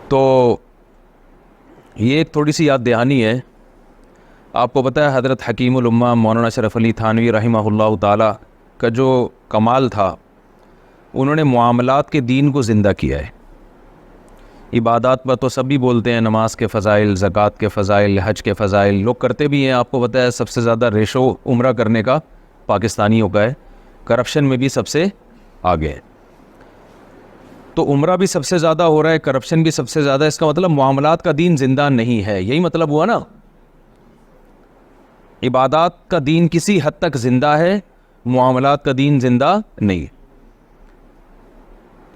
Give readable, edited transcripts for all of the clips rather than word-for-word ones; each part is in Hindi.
तो ये एक थोड़ी सी याद दहानी है। आपको पता है हज़रत हकीमुल उम्मा मौलाना अशरफ अली थानवी रहमहुल्लाह ताला का जो कमाल था, उन्होंने मुआमलात के दीन को ज़िंदा किया है। इबादत पर तो सभी बोलते हैं, नमाज के फ़ज़ाइल, ज़कात के फ़ज़ाइल, हज के फ़ज़ाइल लोग करते भी हैं। आपको पता है सबसे ज़्यादा रेशो उम्रा करने का पाकिस्तानियों का है, करप्शन में भी सबसे आगे है। तो उम्रा भी सबसे ज़्यादा हो रहा है, करप्शन भी सबसे ज़्यादा। इसका मतलब मुआमलात का दीन ज़िंदा नहीं है, यही मतलब हुआ ना। इबादत का दीन किसी हद तक ज़िंदा है, मुआमलात का दीन ज़िंदा नहीं।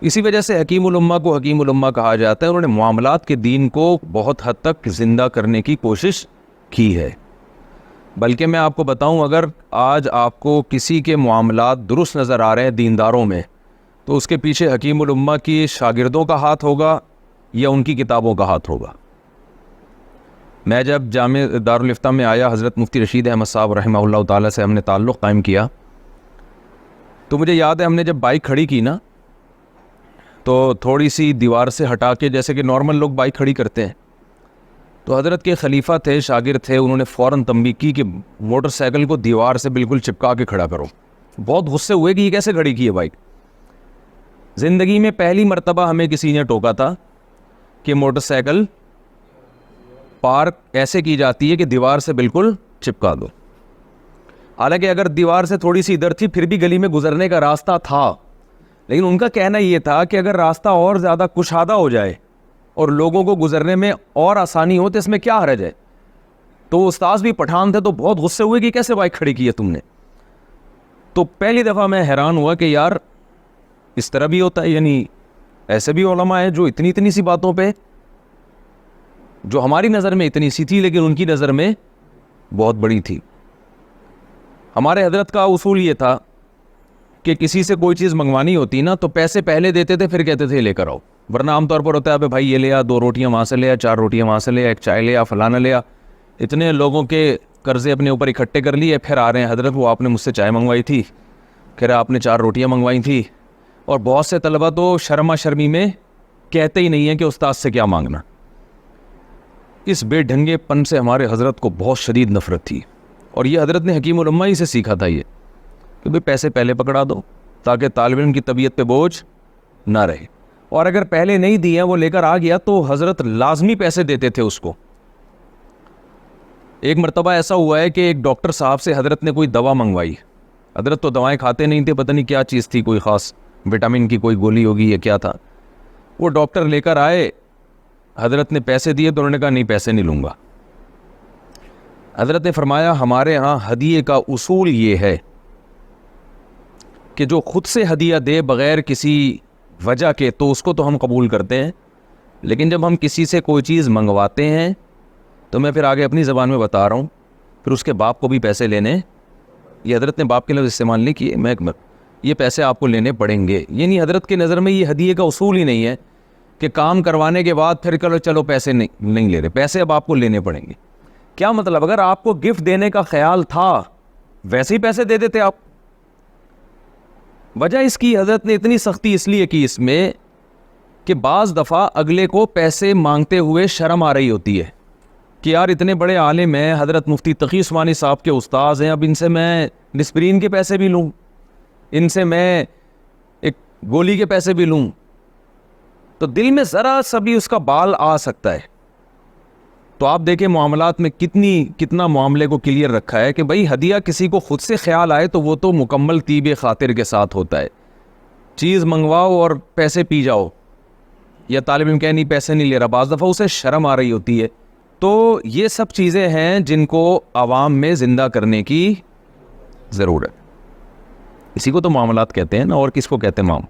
इसी वजह से हकीमुल उम्मा को हकीमुल उम्मा कहा जाता है। उन्होंने मुआमलात के दीन को बहुत हद तक ज़िंदा करने की कोशिश की है। बल्कि मैं आपको बताऊं, अगर आज आपको किसी के मुआमलात दुरुस्त नज़र आ रहे हैं दीनदारों में, तो उसके पीछे हकीमुल उम्मा की शागिर्दों का हाथ होगा या उनकी किताबों का हाथ होगा। मैं जब जामे दारुल इफ्ता में आया, हज़रत मुफ्ती रशीद अहमद साहब रहमहुल्लाह ताला से हमने ताल्लुक़ कायम किया, तो मुझे याद है हमने जब बाइक खड़ी की ना, तो थोड़ी सी दीवार से हटा के, जैसे कि नॉर्मल लोग बाइक खड़ी करते हैं, तो हज़रत के खलीफा थे, शागिर्द थे, उन्होंने फ़ौरन तंबीह की कि मोटरसाइकिल को दीवार से बिल्कुल चिपका के खड़ा करो। बहुत गुस्से हुए कि ये कैसे खड़ी की है बाइक। ज़िंदगी में पहली मर्तबा हमें किसी ने टोका था कि मोटरसाइकिल पार्क ऐसे की जाती है कि दीवार से बिल्कुल चिपका दो। हालांकि अगर दीवार से थोड़ी सी इधर थी फिर भी गली में गुजरने का रास्ता था, लेकिन उनका कहना ये था कि अगर रास्ता और ज़्यादा कुशादा हो जाए और लोगों को गुजरने में और आसानी हो तो इसमें क्या हर्ज है। तो उस्ताद भी पठान थे, तो बहुत गुस्से हुए कि कैसे बाइक खड़ी की है तुमने। तो पहली दफ़ा मैं हैरान हुआ कि यार इस तरह भी होता है, यानी ऐसे भी उलमा है जो इतनी इतनी सी बातों पे, जो हमारी नज़र में इतनी सी थी लेकिन उनकी नज़र में बहुत बड़ी थी। हमारे हजरत का उसूल ये था कि किसी से कोई चीज़ मंगवानी होती ना, तो पैसे पहले देते थे, फिर कहते थे लेकर आओ। वरना आमतौर पर होता है, भाई ये ले आ, 2 रोटियां वहाँ से ले आ, 4 रोटियां वहाँ से ले आ, एक चाय ले आ, फलाना ले आ। इतने लोगों के कर्जे अपने ऊपर इकट्ठे कर लिए, फिर आ रहे हैं, हजरत वो आपने मुझसे चाय मंगवाई थी, फिर आपने 4 रोटियाँ मंगवाई थी। और बहुत से तलबा तो शर्मा शर्मी में कहते ही नहीं है कि उस्ताद से क्या मांगना। इस बेढंगेपन से हमारे हजरत को बहुत शदीद नफरत थी, और ये हजरत ने हकीमुल उम्मा ही से सीखा था ये कि भाई पैसे पहले पकड़ा दो ताकि तालिब इल्म की तबीयत पे बोझ ना रहे। और अगर पहले नहीं दिए, वो लेकर आ गया, तो हजरत लाजमी पैसे देते थे उसको। एक मरतबा ऐसा हुआ है कि एक डॉक्टर साहब से हजरत ने कोई दवा मंगवाई। हजरत तो दवाएं खाते नहीं थे, पता नहीं क्या चीज़ थी, कोई ख़ास विटामिन की कोई गोली होगी या क्या था। वो डॉक्टर लेकर आए, हजरत ने पैसे दिए तो उन्होंने कहा नहीं, पैसे नहीं लूँगा। हजरत ने फरमाया हमारे यहाँ हदिये का उसूल ये है कि जो खुद से हदिया दे बग़ैर किसी वजह के, तो उसको तो हम कबूल करते हैं, लेकिन जब हम किसी से कोई चीज़ मंगवाते हैं, तो मैं फिर आगे अपनी ज़बान में बता रहा हूँ, फिर उसके बाप को भी पैसे लेने, ये हजरत ने बाप के लफ्ज़ इस्तेमाल नहीं किए, मैं ये पैसे आपको लेने पड़ेंगे। ये नहीं, हजरत की नज़र में ये हदिये का उसूल ही नहीं है कि काम करवाने के बाद फिर चलो पैसे नहीं ले रहे, पैसे अब आपको लेने पड़ेंगे। क्या मतलब, अगर आपको गिफ्ट देने का ख्याल था वैसे ही पैसे दे देते आप। वजह इसकी हजरत ने इतनी सख्ती इसलिए की इसमें कि बाज़ दफ़ा अगले को पैसे मांगते हुए शर्म आ रही होती है कि यार इतने बड़े आलिम हैं, हजरत मुफ्ती तकी उस्मानी साहब के उस्ताद हैं, अब इनसे मैं डिस्प्रीन के पैसे भी लूँ, इनसे मैं एक गोली के पैसे भी लूँ, तो दिल में ज़रा सा भी उसका बाल आ सकता है। तो आप देखें मामलात में कितना मामले को क्लियर रखा है कि भाई हदिया किसी को खुद से ख्याल आए तो वो तो मुकम्मल तीब खातिर के साथ होता है। चीज़ मंगवाओ और पैसे पी जाओ, या तालिब इल्म कहे नहीं पैसे नहीं ले रहा, बाज़ दफ़ा उसे शर्म आ रही होती है। तो ये सब चीज़ें हैं जिनको आवाम में ज़िंदा करने की ज़रूरत। इसी को तो मामलात कहते हैं ना, और किसको कहते हैं माम।